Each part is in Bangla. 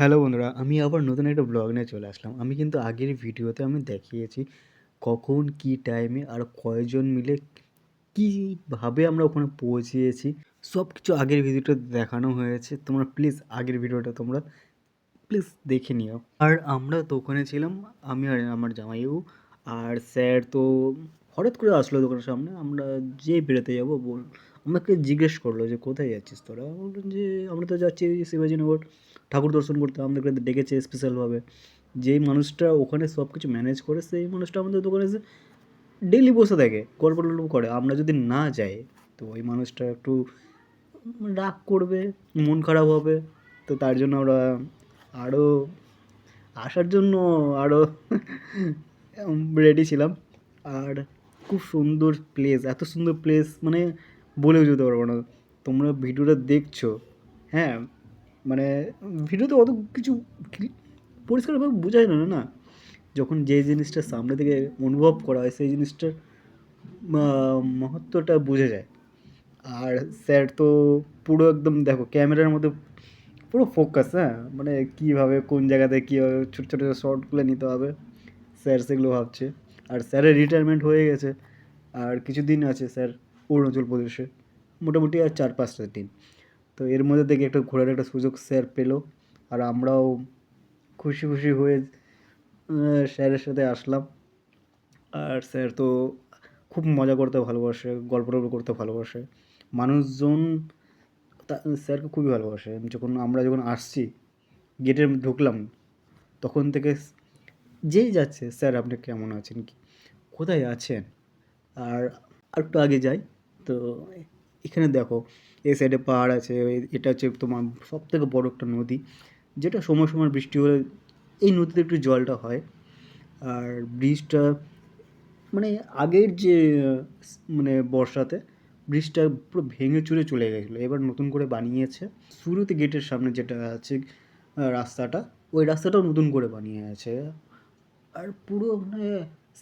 হ্যালো বন্ধুরা, আমি আবার নতুন একটা ব্লগ নিয়ে চলে আসলাম। আমি কিন্তু আগের ভিডিওতে আমি দেখিয়েছি কখন, কী টাইমে আর কয়জন মিলে কীভাবে আমরা ওখানে পৌঁছিয়েছি। সব কিছু আগের ভিডিওতে দেখানো হয়েছে। তোমরা প্লিজ আগের ভিডিওটা তোমরা প্লিজ দেখে নিও। আর আমরা তো ওখানে ছিলাম, আমি আর আমার জামাইবাবু। আর স্যার তো হঠাৎ করে আসলো দোকানের সামনে। আমরা যেই বেরোতে যাবো আমাকে জিজ্ঞেস করলো যে কোথায় যাচ্ছিস তোরা? বললাম যে আমরা তো যাচ্ছি শিবাজীনগর ঠাকুর দর্শন করতে, আমাদেরকে ডেকেছে স্পেশালভাবে। যেই মানুষটা ওখানে সব কিছু ম্যানেজ করে সেই মানুষটা আমাদের দোকানে এসে ডেইলি বসে থাকে, গল্প টল্প করে। আমরা যদি না যাই তো ওই মানুষটা একটু রাগ করবে, মন খারাপ হবে। তো তার জন্য আমরা আরও আসার জন্য আরও রেডি ছিলাম। আর খুব সুন্দর প্লেস, এত সুন্দর প্লেস মানে বলে বোঝাতে পারবো না। তোমরা ভিডিওটা দেখছো, হ্যাঁ, মানে ভিডিওতে অত কিছু পরিষ্কারভাবে বোঝায় না না। যখন যে জিনিসটা সামনে থেকে অনুভব করা হয় সেই জিনিসটার মহত্বটা বোঝা যায়। আর স্যার তো পুরো একদম দেখো ক্যামেরার মধ্যে পুরো ফোকাস, হ্যাঁ, মানে কীভাবে কোন জায়গাতে কীভাবে ছোটো ছোটো শর্টগুলো নিতে হবে স্যার সেগুলো ভাবছে। আর স্যারের রিটায়ারমেন্ট হয়ে গেছে, আর কিছু দিন আছে স্যার অরুণাচল প্রদেশে, মোটামুটি আর 4-5টা দিন। তো এর মধ্যে থেকে একটা ঘোরার একটা সুযোগ স্যার পেলো। আর আমরাও খুশি খুশি হয়ে স্যারের সাথে আসলাম। আর স্যার তো খুব মজা করতে ভালোবাসে, গল্প টল্প করতে ভালোবাসে। মানুষজন স্যারকে খুবই ভালোবাসে। আমরা যখন আসছি, গেটে ঢুকলাম, তখন থেকে যেই যাচ্ছে, স্যার আপনি কেমন আছেন, কি কোথায় আছেন? আর আরেকটু আগে যাই তো এখানে দেখো, এই সাইডে পাহাড় আছে, এটা হচ্ছে তোমার সব থেকে বড় একটা নদী, যেটা সময় সময় বৃষ্টি হলে এই নদীতে একটু জলটা হয়। আর ব্রিজটা মানে আগের যে মানে বর্ষাতে ব্রিজটা পুরো ভেঙে চুরে চলে গেছিলো, এবার নতুন করে বানিয়েছে। শুরুতে গেটের সামনে যেটা আছে রাস্তাটা, ওই রাস্তাটাও নতুন করে বানিয়েছে। আর পুরো মানে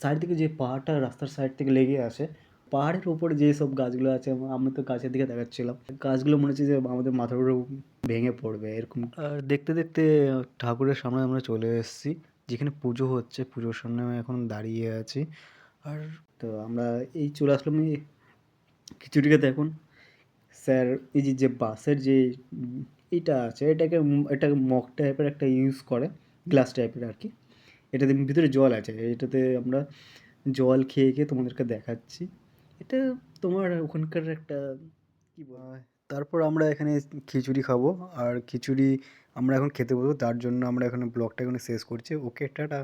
সাইড থেকে যে পাহাড়টা রাস্তার সাইড থেকে লেগে আছে, পাহাড়ের ওপরে যে সব গাছগুলো আছে, আমি তো কাছের দিকে দেখাচ্ছিলাম, গাছগুলো মনে হচ্ছে যে আমাদের মাথার উপরে ভেঙে পড়বে এরকম। আর দেখতে দেখতে ঠাকুরের সামনে আমরা চলে এসেছি, যেখানে পুজো হচ্ছে। পুজোর সামনে আমি এখন দাঁড়িয়ে আছি। আর তো আমরা এই চলে আসলাম এই খিচুড়িকে দেখুন। স্যার এই যে বাসের যে এইটা আছে, এটাকে মগ টাইপের একটা ইউজ করে, গ্লাস টাইপের আর কি। এটাতে ভিতরে জল আছে, এটাতে আমরা জল খেয়ে খেয়ে তোমাদেরকে দেখাচ্ছি। এটা তোমার ওখানকার একটা কী বলা, তারপর আমরা এখানে খিচুড়ি খাবো। আর খিচুড়ি আমরা এখন খেতে বসবো, তার জন্য আমরা এখানে ব্লগটা এখানে শেষ করছি। ওকে, টাটা।